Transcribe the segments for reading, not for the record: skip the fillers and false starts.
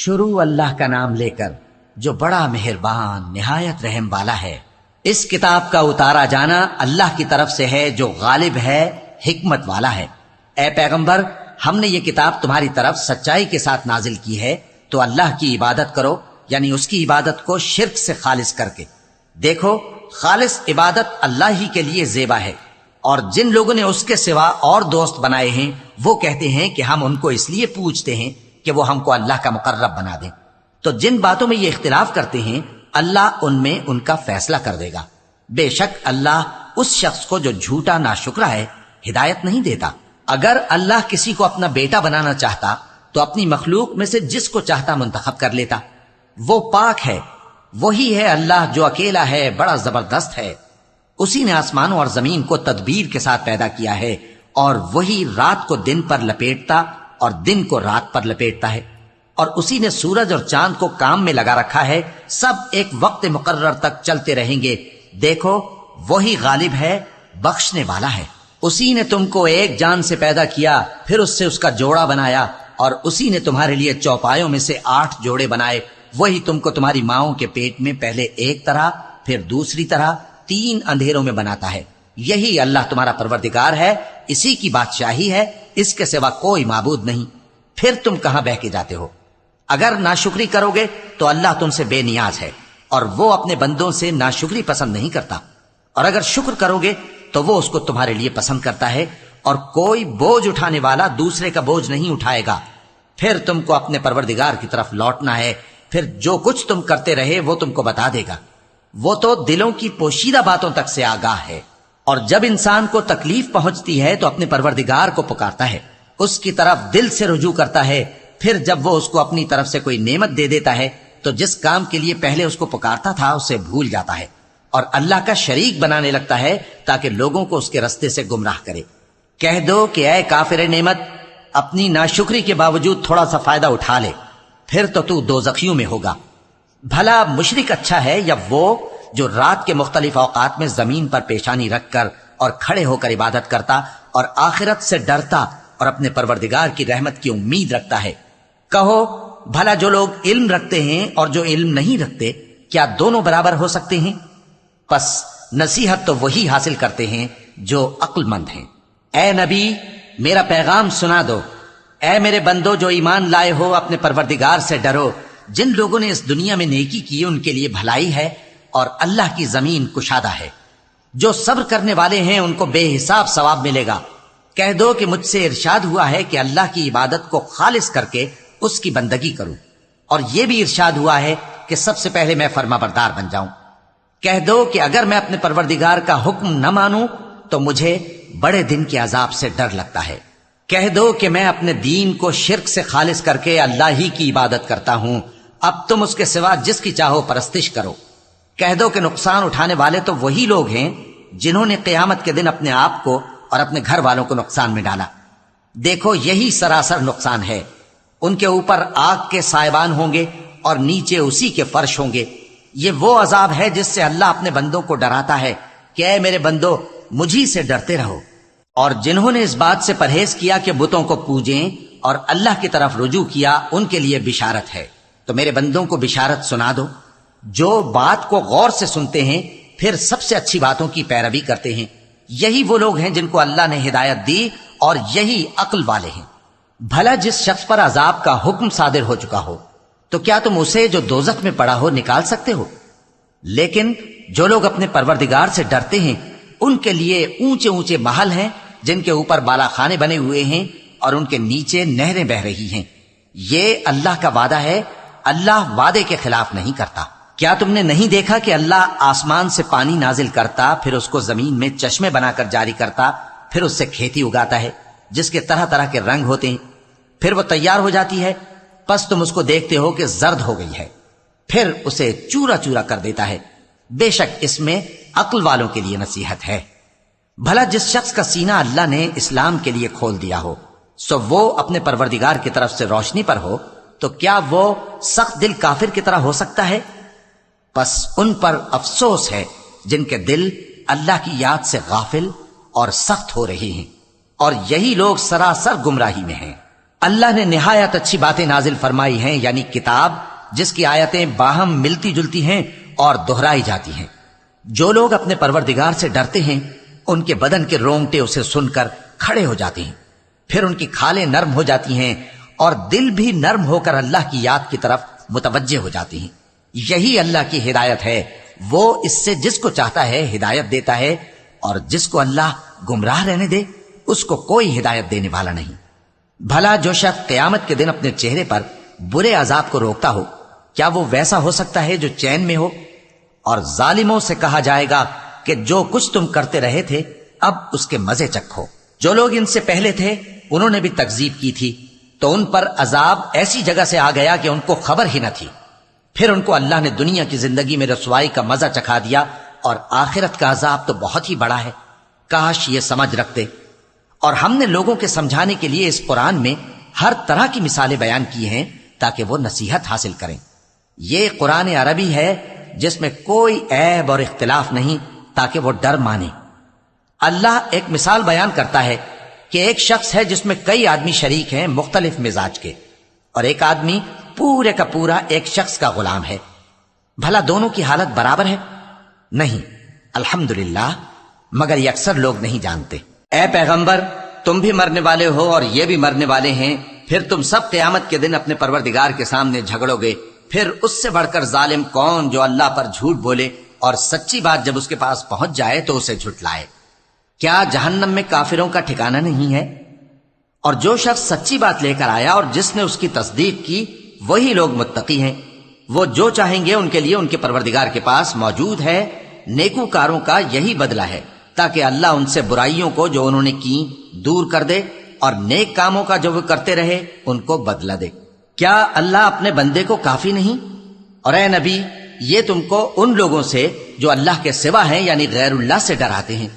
شروع اللہ کا نام لے کر جو بڑا مہربان نہایت رحم والا ہے۔ اس کتاب کا اتارا جانا اللہ کی طرف سے ہے جو غالب ہے، حکمت والا ہے۔ اے پیغمبر، ہم نے یہ کتاب تمہاری طرف سچائی کے ساتھ نازل کی ہے، تو اللہ کی عبادت کرو، یعنی اس کی عبادت کو شرک سے خالص کر کے۔ دیکھو، خالص عبادت اللہ ہی کے لیے زیبا ہے، اور جن لوگوں نے اس کے سوا اور دوست بنائے ہیں وہ کہتے ہیں کہ ہم ان کو اس لیے پوچھتے ہیں کہ وہ ہم کو اللہ کا مقرب بنا دیں۔ تو جن باتوں میں یہ اختلاف کرتے ہیں اللہ ان میں ان کا فیصلہ کر دے گا۔ بے شک اللہ اس شخص کو جو جھوٹا ناشکرا ہے ہدایت نہیں دیتا۔ اگر اللہ کسی کو اپنا بیٹا بنانا چاہتا تو اپنی مخلوق میں سے جس کو چاہتا منتخب کر لیتا۔ وہ پاک ہے، وہی ہے اللہ جو اکیلا ہے، بڑا زبردست ہے۔ اسی نے آسمانوں اور زمین کو تدبیر کے ساتھ پیدا کیا ہے، اور وہی رات کو دن پر لپیٹتا اور دن کو رات پر لپیٹتا ہے، اور اسی نے سورج اور چاند کو کام میں لگا رکھا ہے، سب ایک وقت مقرر تک چلتے رہیں گے۔ دیکھو، وہی غالب ہے، بخشنے والا ہے۔ اسی نے تم کو ایک جان سے پیدا کیا، پھر اس سے اس کا جوڑا بنایا، اور اسی نے تمہارے لیے چوپایوں میں سے 8 جوڑے بنائے۔ وہی تم کو تمہاری ماؤں کے پیٹ میں پہلے ایک طرح، پھر دوسری طرح 3 اندھیروں میں بناتا ہے۔ یہی اللہ تمہارا پروردگار ہے، اسی کی بادشاہی ہے، اس کے سوا کوئی معبود نہیں۔ پھر تم کہاں بہ کے جاتے ہو؟ اگر ناشکری کرو گے تو اللہ تم سے بے نیاز ہے، اور وہ اپنے بندوں سے ناشکری پسند نہیں کرتا، اور اگر شکر کرو گے تو وہ اس کو تمہارے لیے پسند کرتا ہے، اور کوئی بوجھ اٹھانے والا دوسرے کا بوجھ نہیں اٹھائے گا۔ پھر تم کو اپنے پروردگار کی طرف لوٹنا ہے، پھر جو کچھ تم کرتے رہے وہ تم کو بتا دے گا۔ وہ تو دلوں کی پوشیدہ باتوں تک سے آگاہ ہے، اور جب انسان کو تکلیف پہنچتی ہے تو اپنے پروردگار کو پکارتا ہے، اس کی طرف دل سے رجوع کرتا ہے۔ پھر جب وہ اس کو اپنی طرف سے کوئی نعمت دے دیتا ہے تو جس کام کے لیے پہلے اس کو پکارتا تھا اسے بھول جاتا ہے، اور اللہ کا شریک بنانے لگتا ہے تاکہ لوگوں کو اس کے رستے سے گمراہ کرے۔ کہہ دو کہ اے کافر نعمت، اپنی ناشکری کے باوجود تھوڑا سا فائدہ اٹھا لے، پھر تو دوزخیوں میں ہوگا۔ بھلا مشرک اچھا ہے یا وہ جو رات کے مختلف اوقات میں زمین پر پیشانی رکھ کر اور کھڑے ہو کر عبادت کرتا اور آخرت سے ڈرتا اور اپنے پروردگار کی رحمت کی امید رکھتا ہے؟ کہو، بھلا جو لوگ علم رکھتے ہیں اور جو علم نہیں رکھتے، کیا دونوں برابر ہو سکتے ہیں؟ پس نصیحت تو وہی حاصل کرتے ہیں جو عقل مند ہیں۔ اے نبی، میرا پیغام سنا دو۔ اے میرے بندو جو ایمان لائے ہو، اپنے پروردگار سے ڈرو۔ جن لوگوں نے اس دنیا میں نیکی کی ان کے لیے بھلائی ہے، اور اللہ کی زمین کشادہ ہے۔ جو صبر کرنے والے ہیں ان کو بے حساب ثواب ملے گا۔ کہہ دو کہ مجھ سے ارشاد ہوا ہے کہ اللہ کی عبادت کو خالص کر کے اس کی بندگی کروں، اور یہ بھی ارشاد ہوا ہے کہ سب سے پہلے میں فرما بردار بن جاؤں۔ کہہ دو کہ اگر میں اپنے پروردگار کا حکم نہ مانوں تو مجھے بڑے دن کے عذاب سے ڈر لگتا ہے۔ کہہ دو کہ میں اپنے دین کو شرک سے خالص کر کے اللہ ہی کی عبادت کرتا ہوں، اب تم اس کے سوا جس کی چاہو پرستش کرو۔ کہہ دو کہ نقصان اٹھانے والے تو وہی لوگ ہیں جنہوں نے قیامت کے دن اپنے آپ کو اور اپنے گھر والوں کو نقصان میں ڈالا۔ دیکھو، یہی سراسر نقصان ہے۔ ان کے اوپر آگ کے سائبان ہوں گے اور نیچے اسی کے فرش ہوں گے۔ یہ وہ عذاب ہے جس سے اللہ اپنے بندوں کو ڈراتا ہے کہ اے میرے بندو، مجھی سے ڈرتے رہو۔ اور جنہوں نے اس بات سے پرہیز کیا کہ بتوں کو پوجیں اور اللہ کی طرف رجوع کیا، ان کے لیے بشارت ہے۔ تو میرے بندوں کو بشارت سنا دو جو بات کو غور سے سنتے ہیں، پھر سب سے اچھی باتوں کی پیروی کرتے ہیں۔ یہی وہ لوگ ہیں جن کو اللہ نے ہدایت دی، اور یہی عقل والے ہیں۔ بھلا جس شخص پر عذاب کا حکم صادر ہو چکا ہو، تو کیا تم اسے جو دوزخ میں پڑا ہو نکال سکتے ہو؟ لیکن جو لوگ اپنے پروردگار سے ڈرتے ہیں ان کے لیے اونچے اونچے محل ہیں جن کے اوپر بالا خانے بنے ہوئے ہیں اور ان کے نیچے نہریں بہ رہی ہیں۔ یہ اللہ کا وعدہ ہے، اللہ وعدے کے خلاف نہیں کرتا۔ کیا تم نے نہیں دیکھا کہ اللہ آسمان سے پانی نازل کرتا، پھر اس کو زمین میں چشمے بنا کر جاری کرتا، پھر اس سے کھیتی اگاتا ہے جس کے طرح طرح کے رنگ ہوتے ہیں، پھر وہ تیار ہو جاتی ہے، پس تم اس کو دیکھتے ہو کہ زرد ہو گئی ہے، پھر اسے چورا چورا کر دیتا ہے۔ بے شک اس میں عقل والوں کے لیے نصیحت ہے۔ بھلا جس شخص کا سینہ اللہ نے اسلام کے لیے کھول دیا ہو، سو وہ اپنے پروردگار کی طرف سے روشنی پر ہو، تو کیا وہ سخت دل کافر کی طرح ہو سکتا ہے؟ پس ان پر افسوس ہے جن کے دل اللہ کی یاد سے غافل اور سخت ہو رہے ہیں، اور یہی لوگ سراسر گمراہی میں ہیں۔ اللہ نے نہایت اچھی باتیں نازل فرمائی ہیں، یعنی کتاب جس کی آیتیں باہم ملتی جلتی ہیں اور دہرائی جاتی ہیں۔ جو لوگ اپنے پروردگار سے ڈرتے ہیں ان کے بدن کے رونگٹے اسے سن کر کھڑے ہو جاتے ہیں، پھر ان کی کھالیں نرم ہو جاتی ہیں اور دل بھی نرم ہو کر اللہ کی یاد کی طرف متوجہ ہو جاتی ہیں۔ یہی اللہ کی ہدایت ہے، وہ اس سے جس کو چاہتا ہے ہدایت دیتا ہے، اور جس کو اللہ گمراہ رہنے دے اس کو کوئی ہدایت دینے والا نہیں۔ بھلا جو شخص قیامت کے دن اپنے چہرے پر برے عذاب کو روکتا ہو، کیا وہ ویسا ہو سکتا ہے جو چین میں ہو؟ اور ظالموں سے کہا جائے گا کہ جو کچھ تم کرتے رہے تھے اب اس کے مزے چکھو۔ جو لوگ ان سے پہلے تھے انہوں نے بھی تکذیب کی تھی، تو ان پر عذاب ایسی جگہ سے آ گیا کہ ان کو خبر ہی نہ تھی۔ پھر ان کو اللہ نے دنیا کی زندگی میں رسوائی کا مزہ چکھا دیا، اور آخرت کا عذاب تو بہت ہی بڑا ہے۔ کاش یہ سمجھ رکھتے۔ اور ہم نے لوگوں کے سمجھانے کے لیے اس قرآن میں ہر طرح کی مثالیں بیان کی ہیں تاکہ وہ نصیحت حاصل کریں۔ یہ قرآن عربی ہے جس میں کوئی عیب اور اختلاف نہیں، تاکہ وہ ڈر مانے۔ اللہ ایک مثال بیان کرتا ہے کہ ایک شخص ہے جس میں کئی آدمی شریک ہیں مختلف مزاج کے، اور ایک آدمی پورے کا پورا ایک شخص کا غلام ہے۔ بھلا دونوں کی حالت برابر ہے؟ نہیں، الحمدللہ، مگر یہ اکثر لوگ نہیں جانتے۔ اے پیغمبر، تم بھی مرنے والے ہو اور یہ بھی مرنے والے ہیں، پھر تم سب قیامت کے دن اپنے پروردگار کے سامنے جھگڑو گے۔ پھر اس سے بڑھ کر ظالم کون جو اللہ پر جھوٹ بولے اور سچی بات جب اس کے پاس پہنچ جائے تو اسے جھٹلائے۔ کیا جہنم میں کافروں کا ٹھکانہ نہیں ہے؟ اور جو شخص سچی بات لے کر آیا اور جس نے اس کی تصدیق کی وہی لوگ متقی ہیں۔ وہ جو چاہیں گے ان کے لیے ان کے پروردگار کے پاس موجود ہے۔ نیکوکاروں کا یہی بدلہ ہے، تاکہ اللہ ان سے برائیوں کو جو انہوں نے کی دور کر دے، اور نیک کاموں کا جو وہ کرتے رہے ان کو بدلہ دے۔ کیا اللہ اپنے بندے کو کافی نہیں؟ اور اے نبی، یہ تم کو ان لوگوں سے جو اللہ کے سوا ہیں یعنی غیر اللہ سے ڈراتے ہیں،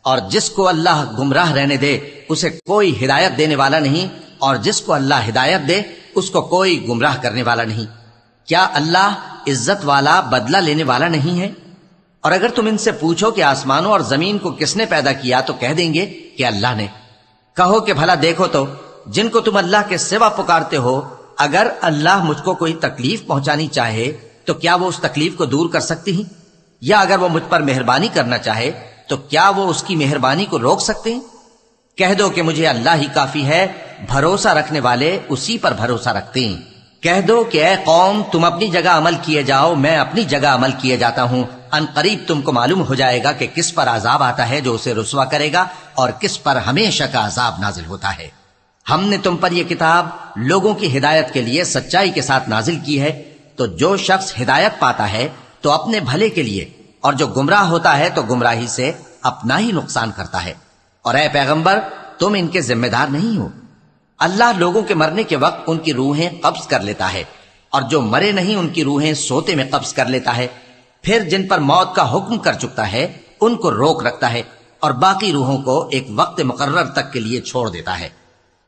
اور جس کو اللہ گمراہ رہنے دے اسے کوئی ہدایت دینے والا نہیں، اور جس کو اللہ ہدایت دے اس کو کوئی گمراہ کرنے والا نہیں۔ کیا اللہ عزت والا بدلہ لینے والا نہیں ہے؟ اور اگر تم ان سے پوچھو کہ آسمانوں اور زمین کو کس نے پیدا کیا تو کہہ دیں گے کہ اللہ نے۔ کہو کہ بھلا دیکھو تو جن کو تم اللہ کے سوا پکارتے ہو، اگر اللہ مجھ کو کوئی تکلیف پہنچانی چاہے تو کیا وہ اس تکلیف کو دور کر سکتی ہیں؟ یا اگر وہ مجھ پر مہربانی کرنا چاہے تو کیا وہ اس کی مہربانی کو روک سکتے ہیں؟ کہہ دو کہ مجھے اللہ ہی کافی ہے، بھروسہ رکھنے والے اسی پر بھروسہ رکھتے ہیں۔ کہہ دو کہ اے قوم، تم اپنی جگہ عمل کیے جاؤ، میں اپنی جگہ عمل کیے جاتا ہوں۔ ان قریب تم کو معلوم ہو جائے گا کہ کس پر عذاب آتا ہے جو اسے رسوا کرے گا، اور کس پر ہمیشہ کا عذاب نازل ہوتا ہے۔ ہم نے تم پر یہ کتاب لوگوں کی ہدایت کے لیے سچائی کے ساتھ نازل کی ہے، تو جو شخص ہدایت پاتا ہے تو اپنے بھلے کے لیے، اور جو گمراہ ہوتا ہے تو گمراہی سے اپنا ہی نقصان کرتا ہے۔ اور اے پیغمبر، تم ان کے ذمہ دار نہیں ہو۔ اللہ لوگوں کے مرنے کے وقت ان کی روحیں قبض کر لیتا ہے، اور جو مرے نہیں ان کی روحیں سوتے میں قبض کر لیتا ہے۔ پھر جن پر موت کا حکم کر چکتا ہے ان کو روک رکھتا ہے، اور باقی روحوں کو ایک وقت مقرر تک کے لیے چھوڑ دیتا ہے۔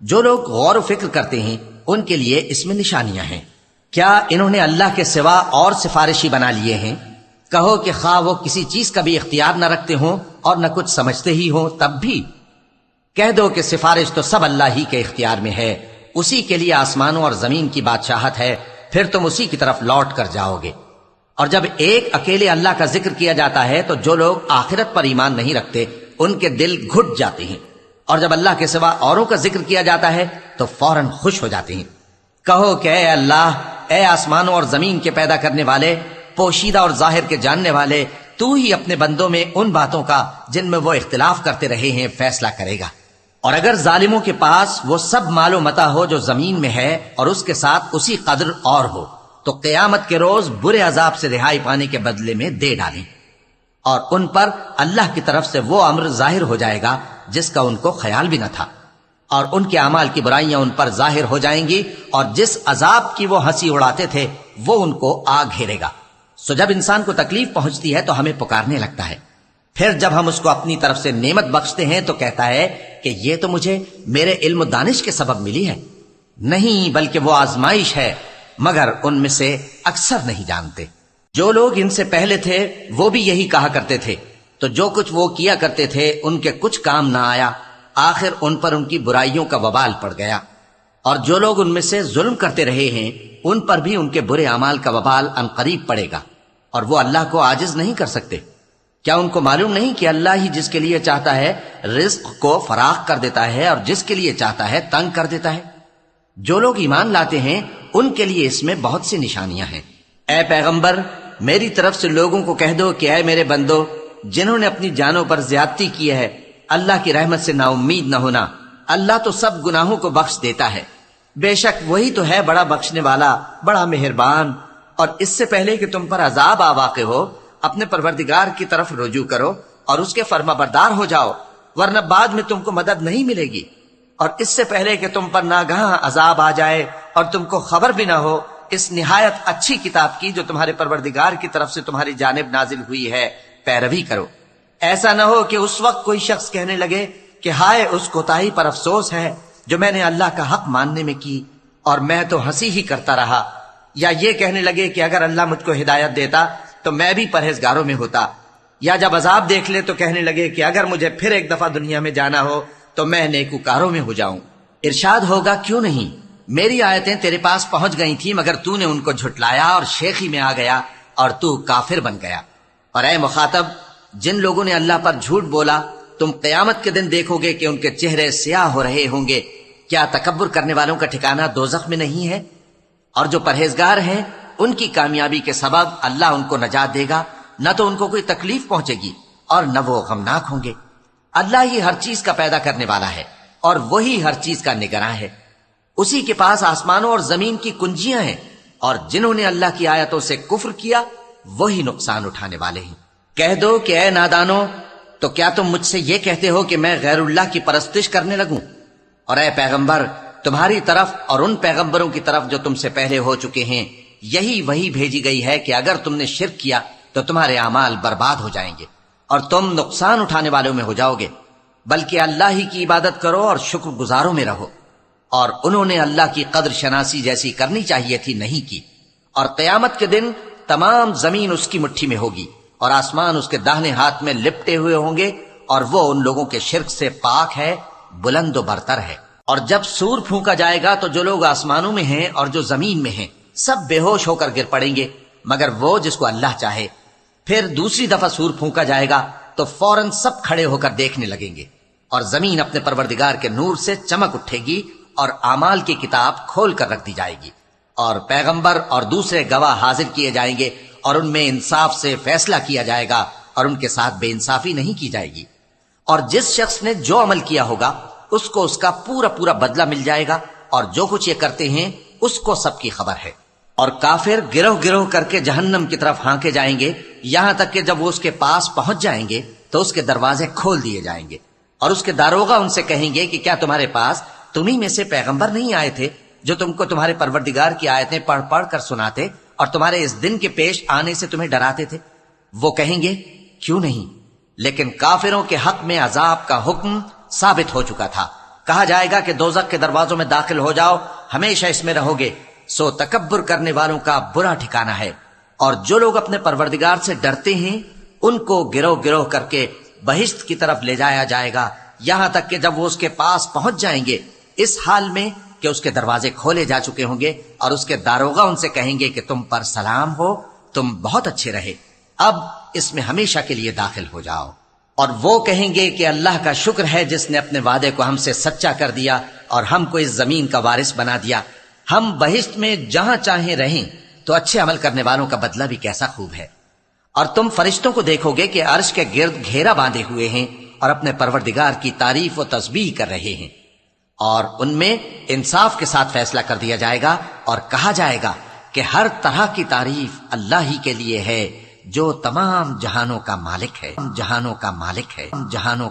جو لوگ غور و فکر کرتے ہیں ان کے لیے اس میں نشانیاں ہیں۔ کیا انہوں نے اللہ کے سوا اور سفارشی بنا لیے ہیں؟ کہو کہ خواہ وہ کسی چیز کا بھی اختیار نہ رکھتے ہوں اور نہ کچھ سمجھتے ہی ہوں تب بھی کہہ دو کہ سفارش تو سب اللہ ہی کے اختیار میں ہے، اسی کے لیے آسمانوں اور زمین کی بادشاہت ہے، پھر تم اسی کی طرف لوٹ کر جاؤ گے۔ اور جب ایک اکیلے اللہ کا ذکر کیا جاتا ہے تو جو لوگ آخرت پر ایمان نہیں رکھتے ان کے دل گھٹ جاتے ہیں، اور جب اللہ کے سوا اوروں کا ذکر کیا جاتا ہے تو فوراً خوش ہو جاتے ہیں۔ کہو کہ اے اللہ، اے آسمانوں اور زمین کے پیدا کرنے والے، پوشیدہ اور ظاہر کے جاننے والے، تو ہی اپنے بندوں میں ان باتوں کا جن میں وہ اختلاف کرتے رہے ہیں فیصلہ کرے گا۔ اور اگر ظالموں کے پاس وہ سب مال و متاع ہو جو زمین میں ہے اور اس کے ساتھ اسی قدر اور ہو تو قیامت کے روز برے عذاب سے رہائی پانے کے بدلے میں دے ڈالیں، اور ان پر اللہ کی طرف سے وہ امر ظاہر ہو جائے گا جس کا ان کو خیال بھی نہ تھا، اور ان کے اعمال کی برائیاں ان پر ظاہر ہو جائیں گی، اور جس عذاب کی وہ ہنسی اڑاتے تھے وہ ان کو آ گھیرے گا۔ سو جب انسان کو تکلیف پہنچتی ہے تو ہمیں پکارنے لگتا ہے، پھر جب ہم اس کو اپنی طرف سے نعمت بخشتے ہیں تو کہتا ہے کہ یہ تو مجھے میرے علم و دانش کے سبب ملی ہے۔ نہیں، بلکہ وہ آزمائش ہے، مگر ان میں سے اکثر نہیں جانتے۔ جو لوگ ان سے پہلے تھے وہ بھی یہی کہا کرتے تھے، تو جو کچھ وہ کیا کرتے تھے ان کے کچھ کام نہ آیا، آخر ان پر ان کی برائیوں کا وبال پڑ گیا۔ اور جو لوگ ان میں سے ظلم کرتے رہے ہیں ان پر بھی ان کے برے اعمال کا وبال عنقریب پڑے گا، اور وہ اللہ کو عاجز نہیں کر سکتے۔ کیا ان کو معلوم نہیں کہ اللہ ہی جس کے لیے چاہتا ہے رزق کو فراخ کر دیتا ہے اور جس کے لیے چاہتا ہے تنگ کر دیتا ہے؟ جو لوگ ایمان لاتے ہیں ان کے لیے اس میں بہت سی نشانیاں ہیں۔ اے پیغمبر، میری طرف سے لوگوں کو کہہ دو کہ اے میرے بندو، جنہوں نے اپنی جانوں پر زیادتی کی ہے، اللہ کی رحمت سے نا امید نہ ہونا۔ اللہ تو سب گناہوں کو بخش دیتا ہے، بے شک وہی تو ہے بڑا بخشنے والا، بڑا مہربان۔ اور اس سے پہلے کہ تم پر عذاب آ واقع ہو، اپنے پروردگار کی طرف رجوع کرو اور اس کے فرما بردار ہو جاؤ، ورنہ بعد میں تم کو مدد نہیں ملے گی۔ اور اس سے پہلے کہ تم پر ناگہاں عذاب آ جائے اور تم کو خبر بھی نہ ہو، اس نہایت اچھی کتاب کی جو تمہارے پروردگار کی طرف سے تمہاری جانب نازل ہوئی ہے پیروی کرو۔ ایسا نہ ہو کہ اس وقت کوئی شخص کہنے لگے کہ ہائے اس کوتاہی پر افسوس ہے جو میں نے اللہ کا حق ماننے میں کی، اور میں تو ہنسی ہی کرتا رہا، یا یہ کہنے لگے کہ اگر اللہ مجھ کو ہدایت دیتا تو میں بھی پرہیزگاروں میں ہوتا، یا جب عذاب دیکھ لے تو کہنے لگے کہ اگر مجھے پھر ایک دفعہ دنیا میں جانا ہو تو میں نیکوکاروں میں ہو جاؤں۔ ارشاد ہوگا کیوں نہیں، میری آیتیں تیرے پاس پہنچ گئی تھی مگر تو نے ان کو جھٹلایا اور شیخی میں آ گیا اور تو کافر بن گیا۔ اور اے مخاطب، جن لوگوں نے اللہ پر جھوٹ بولا تم قیامت کے دن دیکھو گے کہ ان کے چہرے سیاہ ہو رہے ہوں گے۔ کیا تکبر کرنے والوں کا ٹھکانہ دوزخ میں نہیں ہے؟ اور جو پرہیزگار ہیں ان کی کامیابی کے سبب اللہ ان کو نجات دے گا، نہ تو ان کو کوئی تکلیف پہنچے گی اور نہ وہ غمناک ہوں گے۔ اللہ ہی ہر چیز کا پیدا کرنے والا ہے اور وہی ہر چیز کا نگراں ہے۔ اسی کے پاس آسمانوں اور زمین کی کنجیاں ہیں، اور جنہوں نے اللہ کی آیتوں سے کفر کیا وہی نقصان اٹھانے والے ہیں۔ کہہ دو کہ اے نادانو، تو کیا تم مجھ سے یہ کہتے ہو کہ میں غیر اللہ کی پرستش کرنے لگوں؟ اور اے پیغمبر، تمہاری طرف اور ان پیغمبروں کی طرف جو تم سے پہلے ہو چکے ہیں یہی وہی بھیجی گئی ہے کہ اگر تم نے شرک کیا تو تمہارے اعمال برباد ہو جائیں گے اور تم نقصان اٹھانے والوں میں ہو جاؤ گے، بلکہ اللہ ہی کی عبادت کرو اور شکر گزاروں میں رہو۔ اور انہوں نے اللہ کی قدر شناسی جیسی کرنی چاہیے تھی نہیں کی۔ اور قیامت کے دن تمام زمین اس کی مٹھی میں ہوگی اور آسمان اس کے داہنے ہاتھ میں لپٹے ہوئے ہوں گے، اور وہ ان لوگوں کے شرک سے پاک ہے، بلند و برتر ہے۔ اور جب سور پھونکا جائے گا تو جو لوگ آسمانوں میں ہیں اور جو زمین میں ہیں سب بے ہوش ہو کر گر پڑیں گے مگر وہ جس کو اللہ چاہے۔ پھر دوسری دفعہ سور پھونکا جائے گا تو فوراً سب کھڑے ہو کر دیکھنے لگیں گے، اور زمین اپنے پروردگار کے نور سے چمک اٹھے گی اور اعمال کی کتاب کھول کر رکھ دی جائے گی، اور پیغمبر اور دوسرے گواہ حاضر کیے جائیں گے، اور ان میں انصاف سے فیصلہ کیا جائے گا اور ان کے ساتھ بے انصافی نہیں کی جائے گی۔ اور جس شخص نے جو عمل کیا ہوگا اس کو اس کا پورا پورا بدلہ مل جائے گا، اور جو کچھ یہ کرتے ہیں اس کو سب کی خبر ہے۔ اور کافر گروہ گروہ کر کے جہنم کی طرف ہانکے جائیں گے، یہاں تک کہ جب وہ اس کے پاس پہنچ جائیں گے تو اس کے دروازے کھول دیے جائیں گے، اور اس کے داروغہ ان سے کہیں گے کہ کیا تمہارے پاس تمہیں میں سے پیغمبر نہیں آئے تھے جو تم کو تمہارے پروردگار کی آیتیں پڑھ پڑھ کر سناتے اور تمہارے اس دن کے پیش آنے سے تمہیں ڈراتے تھے؟ وہ کہیں گے کیوں نہیں، لیکن کافروں کے حق میں عذاب کا حکم ثابت ہو چکا تھا۔ کہا جائے گا کہ دوزخ کے دروازوں میں داخل ہو جاؤ، ہمیشہ اس میں رہو گے، سو تکبر کرنے والوں کا برا ٹھکانہ ہے۔ اور جو لوگ اپنے پروردگار سے ڈرتے ہیں ان کو گروہ گروہ کر کے بہشت کی طرف لے جایا جائے گا، یہاں تک کہ جب وہ اس کے پاس پہنچ جائیں گے اس حال میں کہ اس کے دروازے کھولے جا چکے ہوں گے، اور اس کے داروغہ ان سے کہیں گے کہ تم پر سلام ہو، تم بہت اچھے رہے، اب اس میں ہمیشہ کے لیے داخل ہو جاؤ۔ اور وہ کہیں گے کہ اللہ کا شکر ہے جس نے اپنے وعدے کو ہم سے سچا کر دیا اور ہم کو اس زمین کا وارث بنا دیا، ہم بہشت میں جہاں چاہیں رہیں، تو اچھے عمل کرنے والوں کا بدلہ بھی کیسا خوب ہے۔ اور تم فرشتوں کو دیکھو گے کہ عرش کے گرد گھیرا باندھے ہوئے ہیں اور اپنے پروردگار کی تعریف و تسبیح کر رہے ہیں، اور ان میں انصاف کے ساتھ فیصلہ کر دیا جائے گا، اور کہا جائے گا کہ ہر طرح کی تعریف اللہ ہی کے لیے ہے جو تمام جہانوں کا مالک ہے، جہانوں کا مالک ہے، جہانوں